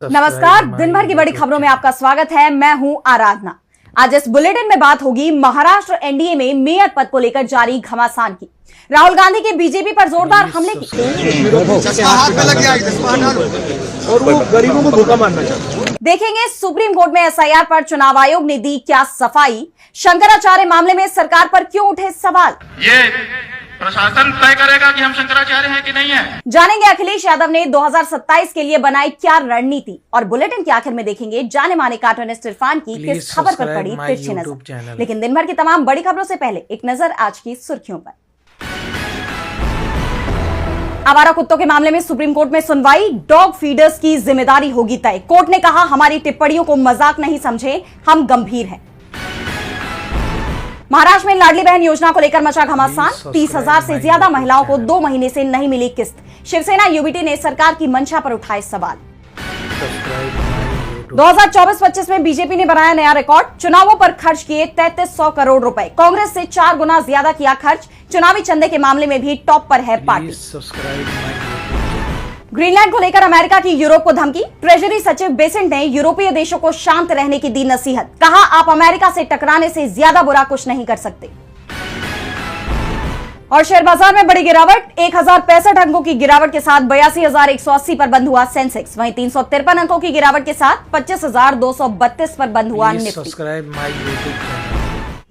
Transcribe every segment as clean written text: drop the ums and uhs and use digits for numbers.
नमस्कार, दिन भर की बड़ी खबरों में आपका स्वागत है। मैं हूं आराधना। आज इस बुलेटिन में बात होगी महाराष्ट्र एनडीए में मेयर पद को लेकर जारी घमासान की, राहुल गांधी के बीजेपी पर जोरदार हमले की और वो गरीबों को धोखा मारना चाहते हैं। देखेंगे सुप्रीम कोर्ट में एसआईआर पर चुनाव आयोग ने दी क्या सफाई, शंकराचार्य मामले में सरकार पर क्यों उठे सवाल। ये प्रशासन तय करेगा कि हम शंकराचार्य हैं कि नहीं है। जानेंगे अखिलेश यादव ने 2027 के लिए बनाई क्या रणनीति, और बुलेटिन के आखिर में देखेंगे जाने माने कार्टूनिस्ट इरफान की किस खबर पर पड़ी तिरछी नजर। लेकिन दिन भर की तमाम बड़ी खबरों से पहले एक नजर आज की सुर्खियों पर। आवारा कुत्तों के मामले में सुप्रीम कोर्ट में सुनवाई, डॉग फीडर्स की जिम्मेदारी होगी तय। कोर्ट ने कहा हमारी टिप्पणियों को मजाक नहीं समझे, हम गंभीर हैं। महाराष्ट्र में लाडली बहन योजना को लेकर मचा घमासान, 30,000 से ज्यादा महिलाओं को 2 महीने से नहीं मिली किस्त। शिवसेना यूबीटी ने सरकार की मंशा पर उठाए सवाल। 2024-25 में बीजेपी ने बनाया नया रिकॉर्ड, चुनावों पर खर्च किए 3300 करोड़ रुपए। कांग्रेस से 4 गुना ज्यादा किया खर्च। चुनावी चंदे के मामले में भी टॉप पर है पार्टी। ग्रीनलैंड को लेकर अमेरिका की यूरोप को धमकी, ट्रेजरी सचिव बेसेंट ने यूरोपीय देशों को शांत रहने की दी नसीहत। कहा आप अमेरिका से टकराने से ज्यादा बुरा कुछ नहीं कर सकते। और शेयर बाजार में बड़ी गिरावट, 1065 अंकों की गिरावट के साथ 82,180 पर बंद हुआ सेंसेक्स। वहीं 353 अंकों की गिरावट के साथ 25,232 पर बंद हुआ निफ्टी।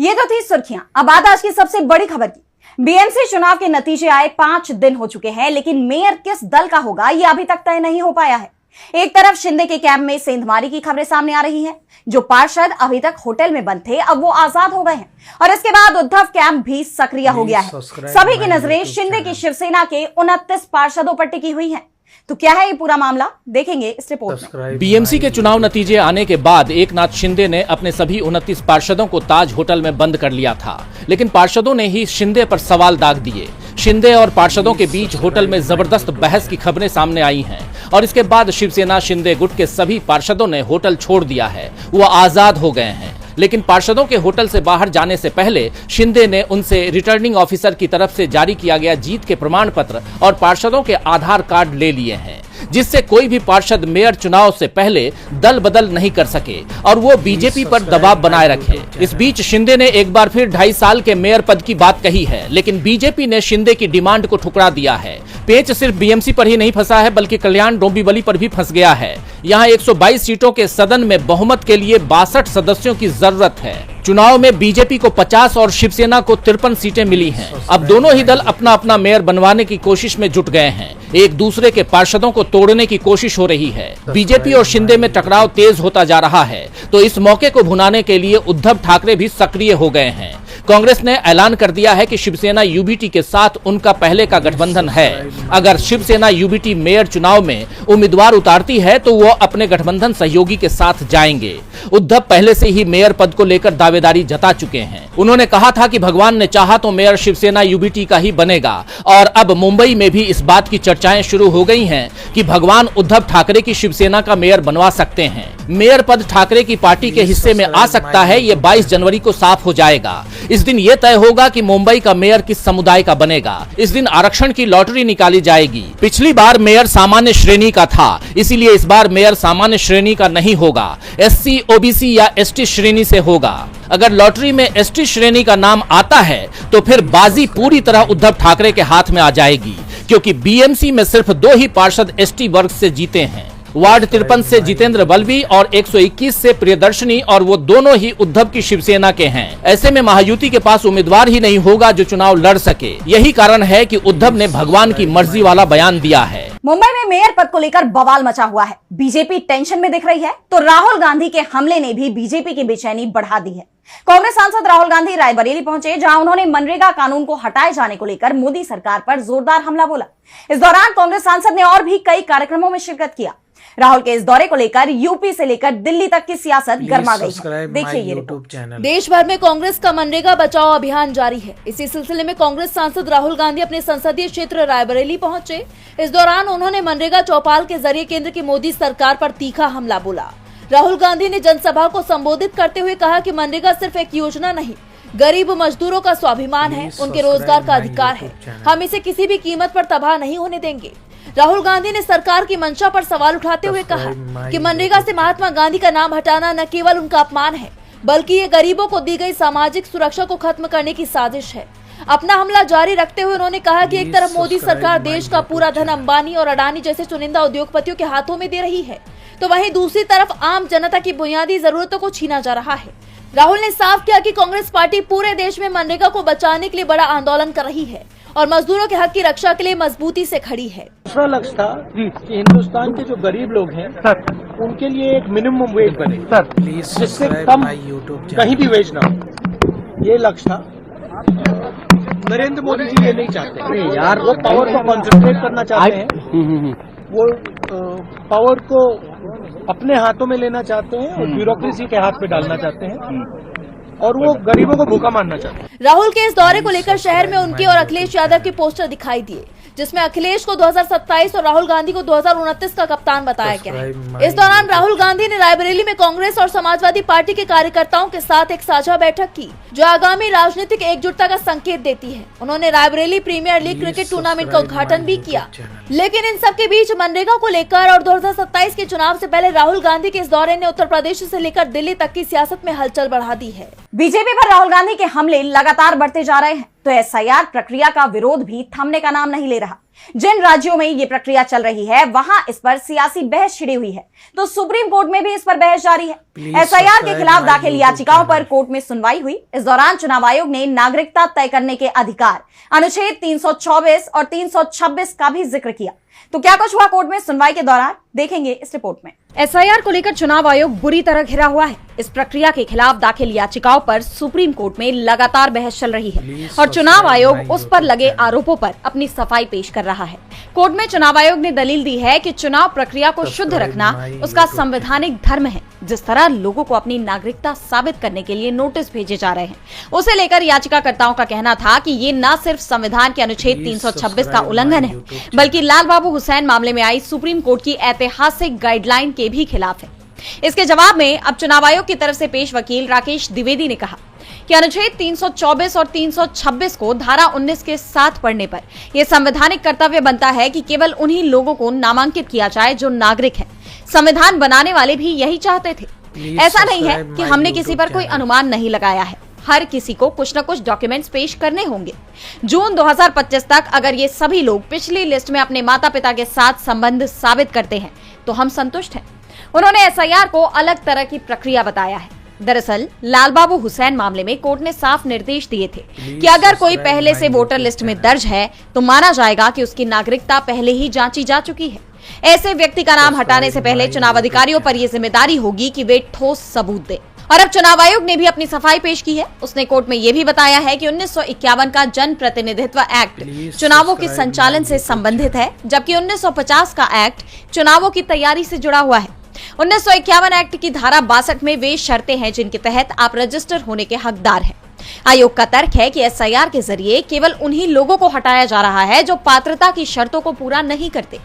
ये तो थी सुर्खियां। अब बात आज की सबसे बड़ी खबर की। बीएमसी चुनाव के नतीजे आए 5 दिन हो चुके हैं, लेकिन मेयर किस दल का होगा यह अभी तक तय नहीं हो पाया है। एक तरफ शिंदे के कैंप में सेंधमारी की खबरें सामने आ रही हैं। जो पार्षद अभी तक होटल में बंद थे अब वो आजाद हो गए हैं, और इसके बाद उद्धव कैंप भी सक्रिय हो गया है। सभी की नजरें शिंदे की शिवसेना के 29 पार्षदों पर टिकी हुई हैं। तो क्या है ये पूरा मामला, देखेंगे इस रिपोर्ट में। बीएमसी के चुनाव नतीजे आने के बाद एकनाथ शिंदे ने अपने सभी 29 पार्षदों को ताज होटल में बंद कर लिया था, लेकिन पार्षदों ने ही शिंदे पर सवाल दाग दिए। शिंदे और पार्षदों के बीच होटल में जबरदस्त बहस की खबरें सामने आई हैं, और इसके बाद शिवसेना शिंदे गुट के सभी पार्षदों ने होटल छोड़ दिया है, वो आजाद हो गए हैं। लेकिन पार्षदों के होटल से बाहर जाने से पहले शिंदे ने उनसे रिटर्निंग ऑफिसर की तरफ से जारी किया गया जीत के प्रमाण पत्र और पार्षदों के आधार कार्ड ले लिए हैं, जिससे कोई भी पार्षद मेयर चुनाव से पहले दल बदल नहीं कर सके और वो बीजेपी पर दबाव बनाए रखे। इस बीच शिंदे ने एक बार फिर 2.5 साल के मेयर पद की बात कही है, लेकिन बीजेपी ने शिंदे की डिमांड को ठुकरा दिया है। पेच सिर्फ बीएमसी पर ही नहीं फंसा है, बल्कि कल्याण डोंबिवली पर भी फंस गया है। यहाँ 122 सीटों के सदन में बहुमत के लिए 62 सदस्यों की जरूरत है। चुनाव में बीजेपी को 50 और शिवसेना को 53 सीटें मिली हैं। अब दोनों ही दल अपना अपना मेयर बनवाने की कोशिश में जुट गए हैं। एक दूसरे के पार्षदों को तोड़ने की कोशिश हो रही है। बीजेपी और शिंदे में टकराव तेज होता जा रहा है, तो इस मौके को भुनाने के लिए उद्धव ठाकरे भी सक्रिय हो गए हैं। कांग्रेस ने ऐलान कर दिया है कि शिवसेना यूबीटी के साथ उनका पहले का गठबंधन है। अगर शिवसेना यूबीटी मेयर चुनाव में उम्मीदवार उतारती है तो वो अपने गठबंधन सहयोगी के साथ जाएंगे। उद्धव पहले से ही मेयर पद को लेकर दावेदारी जता चुके हैं। उन्होंने कहा था कि भगवान ने चाहा तो मेयर शिवसेना यूबीटी का ही बनेगा, और अब मुंबई में भी इस बात की चर्चाएं शुरू हो गई हैं कि भगवान उद्धव ठाकरे की शिवसेना का मेयर बनवा सकते हैं। मेयर पद ठाकरे की पार्टी के हिस्से में आ सकता है, ये 22 जनवरी को साफ हो जाएगा। इस दिन यह तय होगा कि मुंबई का मेयर किस समुदाय का बनेगा। इस दिन आरक्षण की लॉटरी निकाली जाएगी। पिछली बार मेयर सामान्य श्रेणी का था, इसीलिए इस बार मेयर सामान्य श्रेणी का नहीं होगा, एससी, ओबीसी या एसटी श्रेणी से होगा। अगर लॉटरी में एसटी श्रेणी का नाम आता है तो फिर बाजी पूरी तरह उद्धव ठाकरे के हाथ में आ जाएगी, क्योंकि बीएमसी में सिर्फ 2 ही पार्षद एसटी वर्ग से जीते हैं। वार्ड 53 से जितेंद्र बल्वी और 121 से प्रियदर्शनी, और वो दोनों ही उद्धव की शिवसेना के हैं। ऐसे में महायुति के पास उम्मीदवार ही नहीं होगा जो चुनाव लड़ सके। यही कारण है कि उद्धव ने भगवान की मर्जी वाला बयान दिया है। मुंबई में मेयर पद को लेकर बवाल मचा हुआ है। बीजेपी टेंशन में दिख रही है, तो राहुल गांधी के हमले ने भी बीजेपी की बेचैनी बढ़ा दी है। कांग्रेस सांसद राहुल गांधी रायबरेली पहुंचे, जहां उन्होंने मनरेगा कानून को हटाए जाने को लेकर मोदी सरकार पर जोरदार हमला बोला। इस दौरान कांग्रेस सांसद ने और भी कई कार्यक्रमों में शिरकत किया। राहुल के इस दौरे को लेकर यूपी से लेकर दिल्ली तक की सियासत गर्मा गई है। देखिए ये रिपोर्ट। देश भर में कांग्रेस का मनरेगा बचाओ अभियान जारी है। इसी सिलसिले में कांग्रेस सांसद राहुल गांधी अपने संसदीय क्षेत्र रायबरेली पहुंचे। इस दौरान उन्होंने मनरेगा चौपाल के जरिए केंद्र की मोदी सरकार पर तीखा हमला बोला। राहुल गांधी ने जनसभा को संबोधित करते हुए कहा कि मनरेगा सिर्फ एक योजना नहीं, गरीब मजदूरों का स्वाभिमान है, उनके रोजगार का अधिकार है। हम इसे किसी भी कीमत पर तबाह नहीं होने देंगे। राहुल गांधी ने सरकार की मंशा पर सवाल उठाते हुए कहा कि मनरेगा से महात्मा गांधी का नाम हटाना न केवल उनका अपमान है, बल्कि ये गरीबों को दी गई सामाजिक सुरक्षा को खत्म करने की साजिश है। अपना हमला जारी रखते हुए उन्होंने कहा कि एक तरफ मोदी सरकार देश का पूरा धन अंबानी और अडानी जैसे चुनिंदा उद्योगपतियों के हाथों में दे रही है, तो वहीं दूसरी तरफ आम जनता की बुनियादी जरूरतों को छीना जा रहा है। राहुल ने साफ किया कि कांग्रेस पार्टी पूरे देश में मनरेगा को बचाने के लिए बड़ा आंदोलन कर रही है और मजदूरों के हक की रक्षा के लिए मजबूती से खड़ी है। दूसरा लक्ष्य था कि हिंदुस्तान के जो गरीब लोग हैं सर, उनके लिए एक मिनिमम वेज बने सर, जिससे कम कहीं भी वेज ना हो, ये लक्ष्य था। नरेंद्र मोदी जी ये नहीं चाहते यार, वो पावर को कॉन्सेंट्रेट करना चाहते हैं, वो पावर को अपने हाथों में लेना चाहते हैं और ब्यूरोक्रेसी के हाथ में डालना चाहते हैं और वो गरीबों को भूखा मारना चाहते हैं। राहुल के इस दौरे को लेकर शहर में उनके और अखिलेश यादव के पोस्टर दिखाई दिए, जिसमें अखिलेश को 2027 और राहुल गांधी को 2029 का कप्तान बताया गया है। इस दौरान राहुल गांधी ने रायबरेली में कांग्रेस और समाजवादी पार्टी के कार्यकर्ताओं के साथ एक साझा बैठक की, जो आगामी राजनीतिक एकजुटता का संकेत देती है। उन्होंने Raebareli premier league cricket tournament का उद्घाटन भी किया। लेकिन इन सब के बीच मनरेगा को लेकर और 2027 के चुनाव से पहले राहुल गांधी के इस दौरे ने उत्तर प्रदेश से लेकर दिल्ली तक की सियासत में हलचल बढ़ा दी है। बीजेपी पर राहुल गांधी के हमले लगातार बढ़ते जा रहे हैं, तो एसआईआर प्रक्रिया का विरोध भी थमने का नाम नहीं ले रहा। जिन राज्यों में ये प्रक्रिया चल रही है वहां इस पर सियासी बहस छिड़ी हुई है, तो सुप्रीम कोर्ट में भी इस पर बहस जारी है। एसआईआर के खिलाफ दाखिल याचिकाओं पर कोर्ट में सुनवाई हुई। इस दौरान चुनाव आयोग ने नागरिकता तय करने के अधिकार अनुच्छेद 324 और 326 का भी जिक्र किया। तो क्या कुछ हुआ कोर्ट में सुनवाई के दौरान, देखेंगे इस रिपोर्ट में। एसआईआर को लेकर चुनाव आयोग बुरी तरह घिरा हुआ है। इस प्रक्रिया के खिलाफ दाखिल याचिकाओं पर सुप्रीम कोर्ट में लगातार बहस चल रही है और चुनाव आयोग उस पर लगे आरोपों पर अपनी सफाई पेश कर रहा है। कोर्ट में चुनाव आयोग ने दलील दी है कि चुनाव प्रक्रिया को शुद्ध रखना उसका संवैधानिक धर्म है। जिस तरह लोगों को अपनी नागरिकता साबित करने के लिए नोटिस भेजे जा रहे हैं, उसे लेकर याचिकाकर्ताओं का कहना था कि ये न सिर्फ संविधान के अनुच्छेद 326 का उल्लंघन है, बल्कि लाल बाबू हुसैन मामले में आई सुप्रीम कोर्ट की ऐतिहासिक गाइडलाइन के भी खिलाफ है। इसके जवाब में अब चुनाव आयोग की तरफ से पेश वकील राकेश द्विवेदी ने कहा कि अनुच्छेद 324 और 326 को धारा 19 के साथ पढ़ने पर यह संवैधानिक कर्तव्य बनता है कि केवल उन्हीं लोगों को नामांकित किया जाए जो नागरिक हैं। संविधान बनाने वाले भी यही चाहते थे। ऐसा नहीं है कि हमने किसी पर कोई अनुमान नहीं लगाया है। हर किसी को कुछ न कुछ डॉक्यूमेंट्स पेश करने होंगे। जून 2025 तक अगर ये सभी लोग पिछली लिस्ट में अपने माता पिता के साथ संबंध साबित करते हैं तो हम संतुष्ट हैं। उन्होंने एसआईआर को अलग तरह की प्रक्रिया बताया है। दरअसल लाल बाबू हुसैन मामले में कोर्ट ने साफ निर्देश दिए थे कि अगर कोई पहले से वोटर लिस्ट में दर्ज है तो माना जाएगा कि उसकी नागरिकता पहले ही जांची जा चुकी है। ऐसे व्यक्ति का नाम हटाने से पहले चुनाव अधिकारियों पर यह जिम्मेदारी होगी कि वे ठोस सबूत दें। और अब चुनाव आयोग ने भी अपनी सफाई पेश की है। उसने कोर्ट में यह भी बताया है कि 1951 का जन प्रतिनिधित्व एक्ट चुनावों के संचालन से संबंधित है, जबकि 1950 का एक्ट चुनावों की तैयारी से जुड़ा हुआ है। 1951 एक्ट की धारा 62 में वे शर्तें हैं जिनके तहत आप रजिस्टर होने के हकदार हैं। आयोग का तर्क है कि एसआईआर के जरिए केवल उन्हीं लोगों को हटाया जा रहा है जो पात्रता की शर्तों को पूरा नहीं करते।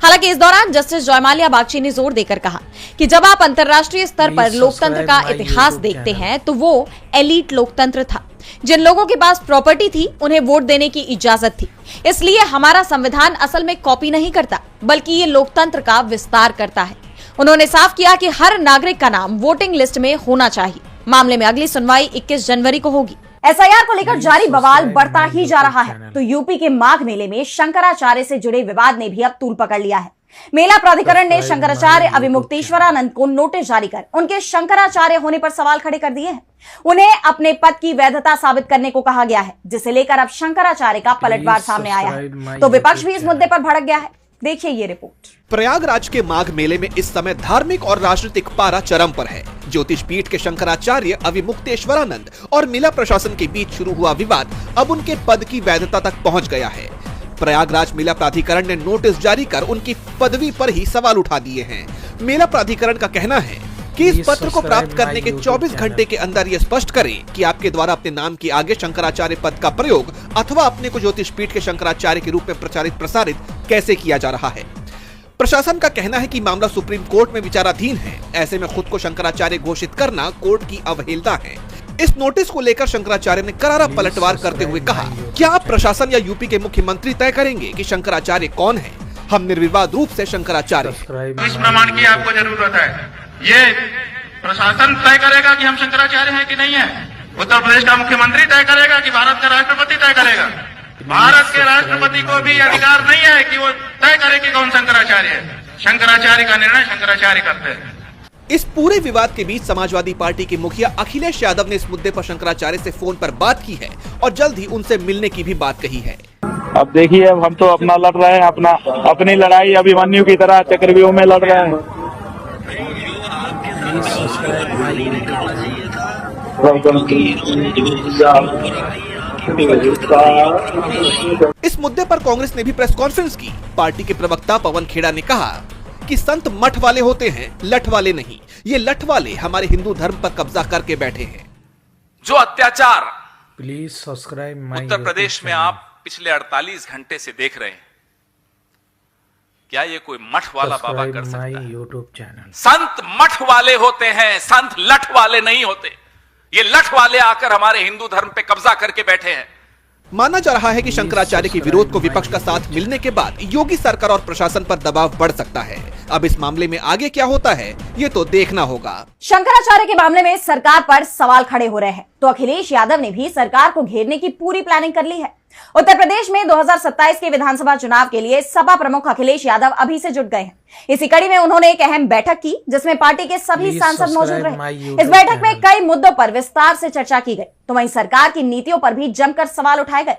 हालांकि इस दौरान जस्टिस जयमाल्या बागची ने जोर देकर कहा कि जब आप अंतर्राष्ट्रीय स्तर पर लोकतंत्र का इतिहास देखते हैं तो वो एलीट लोकतंत्र था। जिन लोगों के पास प्रॉपर्टी थी उन्हें वोट देने की इजाजत थी। इसलिए हमारा संविधान असल में कॉपी नहीं करता, बल्कि ये लोकतंत्र का विस्तार करता है। उन्होंने साफ किया कि हर नागरिक का नाम वोटिंग लिस्ट में होना चाहिए। मामले में अगली सुनवाई 21 जनवरी को होगी। एसआईआर को लेकर जारी बवाल बढ़ता ही जा रहा है, तो यूपी के माघ मेले में शंकराचार्य से जुड़े विवाद ने भी अब तूल पकड़ लिया है। मेला प्राधिकरण ने शंकराचार्य अविमुक्तेश्वरानंद को नोटिस जारी कर उनके शंकराचार्य होने पर सवाल खड़े कर दिए हैं। उन्हें अपने पद की वैधता साबित करने को कहा गया है, जिसे लेकर अब शंकराचार्य का पलटवार सामने आया है। तो विपक्ष भी इस मुद्दे पर भड़क गया है। देखिए ये रिपोर्ट। प्रयागराज के माघ मेले में इस समय धार्मिक और राजनीतिक पारा चरम पर है। ज्योतिष पीठ के शंकराचार्य अविमुक्तेश्वरानंद और मेला प्रशासन के बीच शुरू हुआ विवाद अब उनके पद की वैधता तक पहुंच गया है। प्रयागराज मेला प्राधिकरण ने नोटिस जारी कर उनकी पदवी पर ही सवाल उठा दिए हैं। मेला प्राधिकरण का कहना है कि इस पत्र को प्राप्त करने के 24 घंटे के अंदर ये स्पष्ट करें कि आपके द्वारा अपने नाम के आगे शंकराचार्य पद का प्रयोग अथवा अपने को ज्योतिष पीठ के शंकराचार्य के रूप में प्रचारित प्रसारित कैसे किया जा रहा है। प्रशासन का कहना है कि मामला सुप्रीम कोर्ट में विचाराधीन है। ऐसे में खुद को शंकराचार्य घोषित करना कोर्ट की अवहेलना है। इस नोटिस को लेकर शंकराचार्य ने करारा पलटवार करते हुए कहा, क्या आप प्रशासन या यूपी के मुख्यमंत्री तय करेंगे कि शंकराचार्य कौन है? हम निर्विवाद रूप से शंकराचार्य इस प्रमाण की आपको जरूरत है। ये प्रशासन तय करेगा कि हम शंकराचार्य हैं कि नहीं है। उत्तर प्रदेश का मुख्यमंत्री तय करेगा कि भारत का राष्ट्रपति तय करेगा। भारत के राष्ट्रपति को भी अधिकार नहीं है कि वो तय करे कि कौन शंकराचार्य है। शंकराचार्य का निर्णय शंकराचार्य करते हैं। इस पूरे विवाद के बीच समाजवादी पार्टी के मुखिया अखिलेश यादव ने इस मुद्दे पर शंकराचार्य से फोन पर बात की है और जल्द ही उनसे मिलने की भी बात कही है। अब देखिए, अब हम तो अपना लड़ रहे हैं, अपनी लड़ाई अभिमन्यु की तरह चक्रव्यूह में लड़ रहे हैं। इस मुद्दे पर कांग्रेस ने भी प्रेस कॉन्फ्रेंस की। पार्टी के प्रवक्ता पवन खेड़ा ने कहा कि संत मठ वाले होते हैं, लठ वाले नहीं। ये लठ वाले हमारे हिंदू धर्म पर कब्जा करके बैठे हैं। जो अत्याचार प्लीज सब्सक्राइब उत्तर प्रदेश में आप पिछले 48 घंटे से देख रहे हैं, क्या ये कोई मठ वाला बाबा कर सकता है? YouTube channel. संत मठ वाले होते हैं, संत लठ वाले नहीं होते। ये लठ वाले आकर हमारे हिंदू धर्म पे कब्जा करके बैठे हैं। माना जा रहा है कि शंकराचार्य के विरोध को विपक्ष का साथ मिलने के बाद योगी सरकार और प्रशासन पर दबाव बढ़ सकता है। अब इस मामले में आगे क्या होता है, ये तो देखना होगा। शंकराचार्य के मामले में सरकार पर सवाल खड़े हो रहे हैं, तो अखिलेश यादव ने भी सरकार को घेरने की पूरी प्लानिंग कर ली है। उत्तर प्रदेश में 2027 के विधानसभा चुनाव के लिए सपा प्रमुख अखिलेश यादव अभी से जुट गए हैं। इसी कड़ी में उन्होंने एक अहम बैठक की, जिसमें पार्टी के सभी सांसद मौजूद रहे। इस बैठक में कई मुद्दों पर विस्तार से चर्चा की गई, तो वहीं सरकार की नीतियों पर भी जमकर सवाल उठाए गए।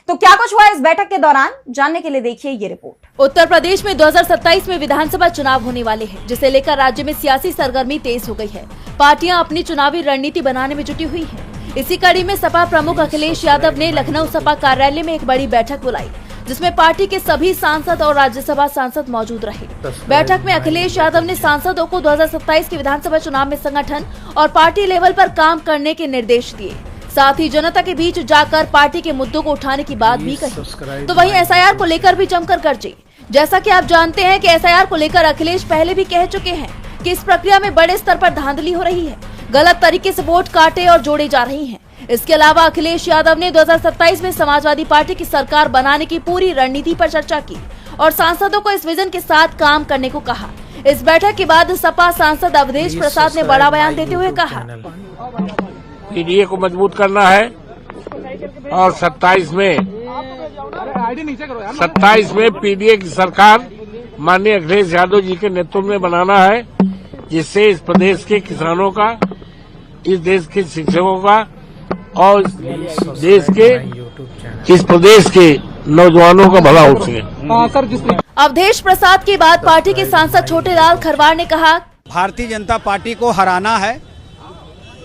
तो क्या कुछ हुआ इस बैठक के दौरान, जानने के लिए देखिए ये रिपोर्ट। उत्तर प्रदेश में 2027 में विधानसभा चुनाव होने वाले हैं, जिसे लेकर राज्य में सियासी सरगर्मी तेज हो गई है। पार्टियां अपनी चुनावी रणनीति बनाने में जुटी हुई हैं। इसी कड़ी में सपा प्रमुख अखिलेश यादव ने लखनऊ सपा कार्यालय में एक बड़ी बैठक बुलाई, जिसमें पार्टी के सभी सांसद और राज्यसभा सांसद मौजूद रहे। बैठक में अखिलेश यादव ने सांसदों को 2027 के विधानसभा चुनाव में संगठन और पार्टी लेवल पर काम करने के निर्देश दिए। साथ ही जनता के बीच जाकर पार्टी के मुद्दों को उठाने की बात भी कही। तो वहीं एसआईआर को लेकर भी जमकर गरजे। जैसा कि आप जानते हैं कि एसआईआर को लेकर अखिलेश पहले भी कह चुके हैं कि इस प्रक्रिया में बड़े स्तर पर धांधली हो रही है, गलत तरीके से वोट काटे और जोड़े जा रही हैं। इसके अलावा अखिलेश यादव ने 2027 में समाजवादी पार्टी की सरकार बनाने की पूरी रणनीति पर चर्चा की और सांसदों को इस विजन के साथ काम करने को कहा। इस बैठक के बाद सपा सांसद अवधेश प्रसाद ने बड़ा बयान देते हुए कहा, पीडीए को मजबूत करना है और 27 में पीडीए की सरकार माननीय अखिलेश यादव जी के नेतृत्व में बनाना है, जिससे इस प्रदेश के किसानों का, इस देश के शिक्षकों का और इस प्रदेश के नौजवानों का भला हो सके। अवधेश प्रसाद के बाद पार्टी के सांसद छोटेलाल खरवार ने कहा, भारतीय जनता पार्टी को हराना है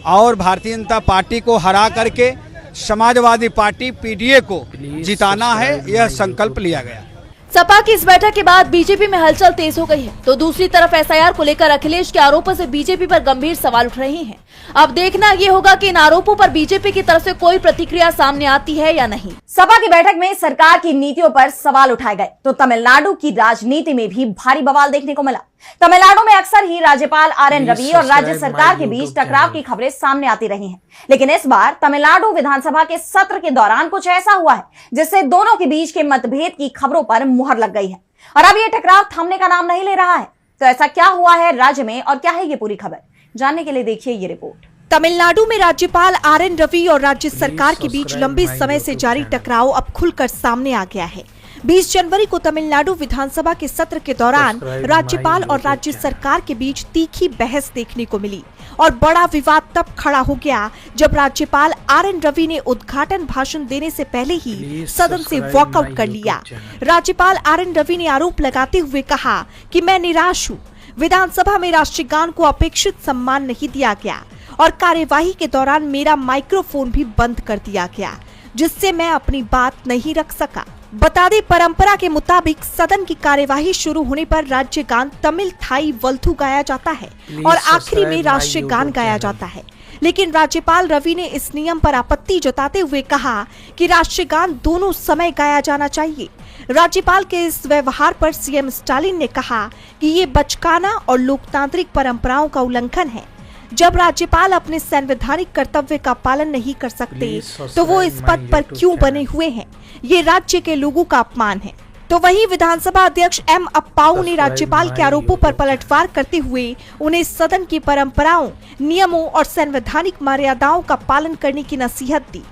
और भारतीय जनता पार्टी को हरा करके समाजवादी पार्टी पीडीए को जिताना है, यह संकल्प लिया गया। सपा की इस बैठक के बाद बीजेपी में हलचल तेज हो गई है, तो दूसरी तरफ एसआईआर को लेकर अखिलेश के आरोपों से बीजेपी पर गंभीर सवाल उठ रहे हैं। अब देखना ये होगा कि इन आरोपों पर बीजेपी की तरफ से कोई प्रतिक्रिया सामने आती है या नहीं। सपा की बैठक में सरकार की नीतियों पर सवाल उठाए गए, तो तमिलनाडु की राजनीति में भी भारी बवाल देखने को मिला। तमिलनाडु में अक्सर ही राज्यपाल आरएन रवि और राज्य सरकार के बीच टकराव की खबरें सामने आती रही हैं, लेकिन इस बार तमिलनाडु विधानसभा के सत्र के दौरान कुछ ऐसा हुआ है जिससे दोनों के बीच के मतभेद की खबरों पर मुहर लग गई है और अब ये टकराव थमने का नाम नहीं ले रहा है। तो ऐसा क्या हुआ है राज्य में और क्या है ये पूरी खबर, जानने के लिए देखिए ये रिपोर्ट। तमिलनाडु में राज्यपाल आरएन रवि और राज्य सरकार के बीच लंबे समय से जारी टकराव अब खुलकर सामने आ गया है। 20 जनवरी को तमिलनाडु विधानसभा के सत्र के दौरान राज्यपाल और राज्य सरकार के बीच तीखी बहस देखने को मिली और बड़ा विवाद तब खड़ा हो गया जब राज्यपाल आरएन रवि ने उद्घाटन भाषण देने से पहले ही सदन से वॉकआउट कर लिया। राज्यपाल आरएन रवि ने आरोप लगाते हुए कहा कि मैं निराश हूँ, विधानसभा में राष्ट्रगान को अपेक्षित सम्मान नहीं दिया गया और कार्यवाही के दौरान मेरा माइक्रोफोन भी बंद कर दिया गया, जिससे मैं अपनी बात नहीं रख सका। बता दें, परंपरा के मुताबिक सदन की कार्यवाही शुरू होने पर राज्य गान तमिल थाई वल्थु गाया जाता है और आखिरी में राष्ट्रीय गान गाया जाता है, लेकिन राज्यपाल रवि ने इस नियम पर आपत्ति जताते हुए कहा कि राष्ट्रीय गान दोनों समय गाया जाना चाहिए। राज्यपाल के इस व्यवहार पर सीएम स्टालिन ने कहा कि ये बचकाना और लोकतांत्रिक परंपराओं का उल्लंघन है। जब राज्यपाल अपने संवैधानिक कर्तव्य का पालन नहीं कर सकते तो वो इस पद पर क्यों बने हुए हैं? ये राज्य के लोगों का अपमान है। तो वहीं विधानसभा अध्यक्ष एम अप्पाऊ ने राज्यपाल के आरोपों पर पलटवार करते हुए उन्हें सदन की परंपराओं, नियमों और संवैधानिक मर्यादाओं का पालन करने की नसीहत दी।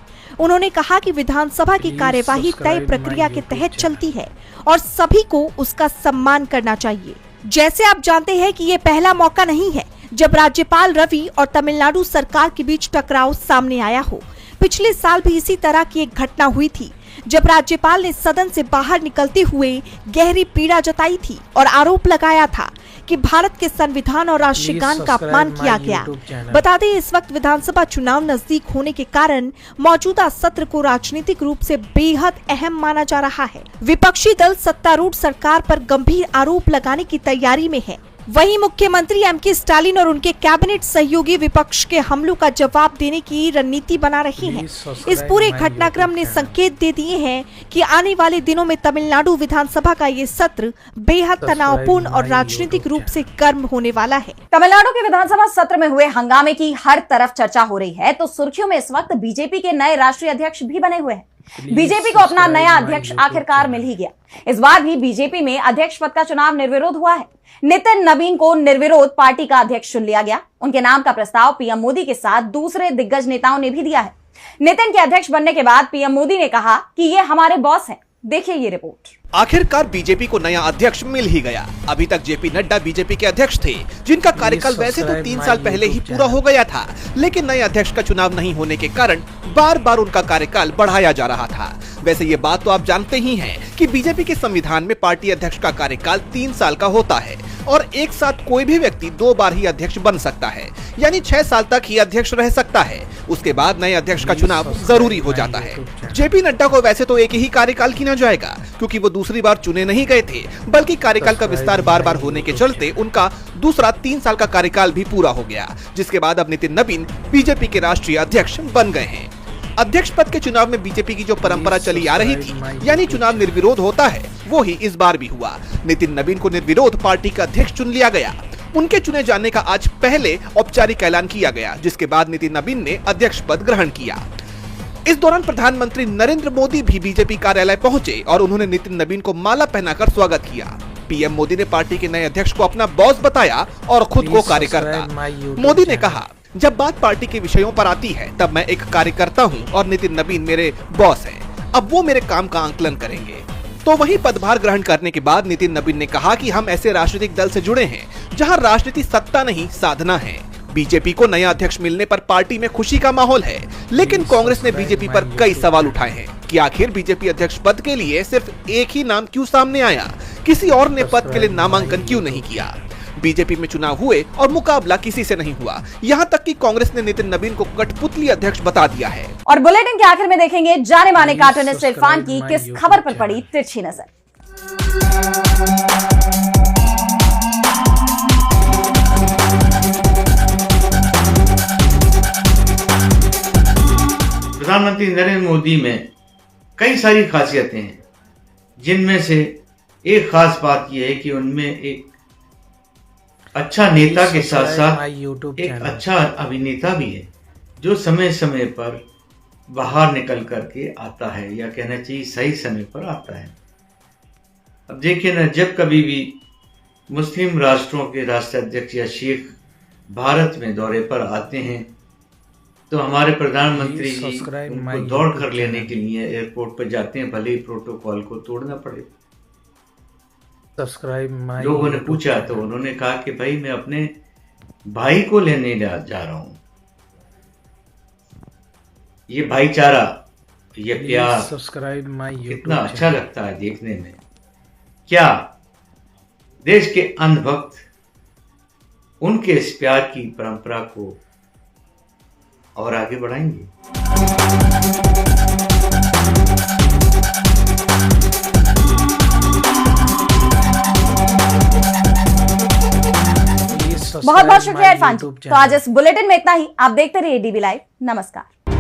उन्होंने कहा कि विधानसभा की कार्यवाही तय प्रक्रिया के तहत चलती है और सभी को उसका सम्मान करना चाहिए। जैसे आप जानते हैं कि ये पहला मौका नहीं है जब राज्यपाल रवि और तमिलनाडु सरकार के बीच टकराव सामने आया हो। पिछले साल भी इसी तरह की एक घटना हुई थी जब राज्यपाल ने सदन से बाहर निकलते हुए गहरी पीड़ा जताई थी और आरोप लगाया था कि भारत के संविधान और राष्ट्रीय गान का अपमान किया गया। बता दें, इस वक्त विधानसभा चुनाव नजदीक होने के कारण मौजूदा सत्र को राजनीतिक रूप से बेहद अहम माना जा रहा है। विपक्षी दल सत्तारूढ़ सरकार पर गंभीर आरोप लगाने की तैयारी में है। वहीं मुख्यमंत्री एम.के. स्टालिन और उनके कैबिनेट सहयोगी विपक्ष के हमलों का जवाब देने की रणनीति बना रहे हैं। इस पूरे घटनाक्रम ने संकेत दे दिए हैं कि आने वाले दिनों में तमिलनाडु विधानसभा का ये सत्र बेहद तनावपूर्ण और राजनीतिक रूप से गर्म होने वाला है। तमिलनाडु के विधानसभा सत्र में हुए हंगामे की हर तरफ चर्चा हो रही है, तो सुर्खियों में इस वक्त बीजेपी के नए राष्ट्रीय अध्यक्ष भी बने हुए हैं। बीजेपी को अपना नया अध्यक्ष आखिरकार मिल ही गया। इस बार भी बीजेपी में अध्यक्ष पद का चुनाव निर्विरोध हुआ है। नितिन नवीन को निर्विरोध पार्टी का अध्यक्ष चुन लिया गया। उनके नाम का प्रस्ताव पीएम मोदी के साथ दूसरे दिग्गज नेताओं ने भी दिया है। नितिन के अध्यक्ष बनने के बाद पीएम मोदी ने कहा कि ये हमारे बॉस हैं। देखिए ये रिपोर्ट। आखिरकार बीजेपी को नया अध्यक्ष मिल ही गया। अभी तक जेपी नड्डा बीजेपी के अध्यक्ष थे, जिनका कार्यकाल वैसे तो 3 साल पहले ही पूरा हो गया था, लेकिन नए अध्यक्ष का चुनाव नहीं होने के कारण बार बार उनका कार्यकाल बढ़ाया जा रहा था। वैसे ये बात तो आप जानते ही हैं कि बीजेपी के संविधान में पार्टी अध्यक्ष का कार्यकाल 3 साल का होता है और एक साथ कोई भी व्यक्ति 2 बार ही अध्यक्ष बन सकता है, यानी 6 साल तक ही अध्यक्ष रह सकता है। उसके बाद नए अध्यक्ष का चुनाव जरूरी हो जाता है। जेपी नड्डा को वैसे तो एक ही कार्यकाल गिना जाएगा, क्योंकि वो दूसरी बार चुने नहीं गए थे, बल्कि कार्यकाल का विस्तार बार बार होने के चलते उनका दूसरा 3 साल का कार्यकाल भी पूरा हो गया, जिसके बाद अब नितिन नवीन बीजेपी के राष्ट्रीय अध्यक्ष बन गए हैं। अध्यक्ष पद के चुनाव में बीजेपी की जो परंपरा चली आ रही थी, यानी चुनाव निर्विरोध होता है, वो ही इस बार भी हुआ। नितिन नवीन को निर्विरोध पार्टी का अध्यक्ष चुन लिया गया। उनके चुने जाने का आज पहले औपचारिक ऐलान किया गया, जिसके बाद नितिन नवीन ने अध्यक्ष पद ग्रहण किया। इस दौरान प्रधानमंत्री नरेंद्र मोदी भी बीजेपी कार्यालय पहुंचे और उन्होंने नितिन नवीन को माला पहनाकर स्वागत किया। पीएम मोदी ने पार्टी के नए अध्यक्ष को अपना बॉस बताया और खुद को कार्यकर्ता। मोदी ने कहा, जब बात पार्टी के विषयों पर आती है तब मैं एक कार्यकर्ता हूं और नितिन नवीन मेरे बॉस हैं। अब वो मेरे काम का आंकलन करेंगे। तो वहीं पदभार ग्रहण करने के बाद नितिन नवीन ने कहा कि हम ऐसे राजनीतिक दल से जुड़े हैं जहां राजनीति सत्ता नहीं साधना है। बीजेपी को नया अध्यक्ष मिलने पर पार्टी में खुशी का माहौल है, लेकिन कांग्रेस ने बीजेपी पर कई सवाल उठाए हैं कि आखिर बीजेपी अध्यक्ष पद के लिए सिर्फ एक ही नाम क्यों सामने आया, किसी और ने पद के लिए नामांकन क्यों नहीं किया। बीजेपी में चुनाव हुए और मुकाबला किसी से नहीं हुआ, यहाँ तक कि कांग्रेस ने नितिन नवीन को कठपुतली अध्यक्ष बता दिया है। और बुलेटिन के आखिर में देखेंगे जाने माने कार्टूनिस्ट इरफान की किस खबर पर पड़ी तिरछी नजर। प्रधानमंत्री नरेंद्र मोदी में कई सारी खासियतें हैं, जिनमें से एक खास बात यह है कि उनमें एक अच्छा नेता के साथ साथ एक अच्छा अभिनेता भी है, जो समय समय पर बाहर निकल करके आता है, या कहना चाहिए सही समय पर आता है। अब देखिए ना, जब कभी भी मुस्लिम राष्ट्रों के राष्ट्राध्यक्ष या शेख भारत में दौरे पर आते हैं तो हमारे प्रधानमंत्री जी उनको दौड़ कर लेने के लिए एयरपोर्ट पर जाते हैं, भले ही प्रोटोकॉल को तोड़ना पड़े। लोगों ने पूछा तो उन्होंने कहा कि भाई मैं अपने भाई को लेने जा रहा हूं। ये भाईचारा, ये प्यार कितना अच्छा लगता है देखने में। क्या देश के अंधभक्त उनके इस प्यार की परंपरा को और आगे बढ़ाएंगे। बहुत बहुत शुक्रिया इरफान। तो आज इस बुलेटिन में इतना ही। आप देखते रहिए डीबी लाइव। नमस्कार।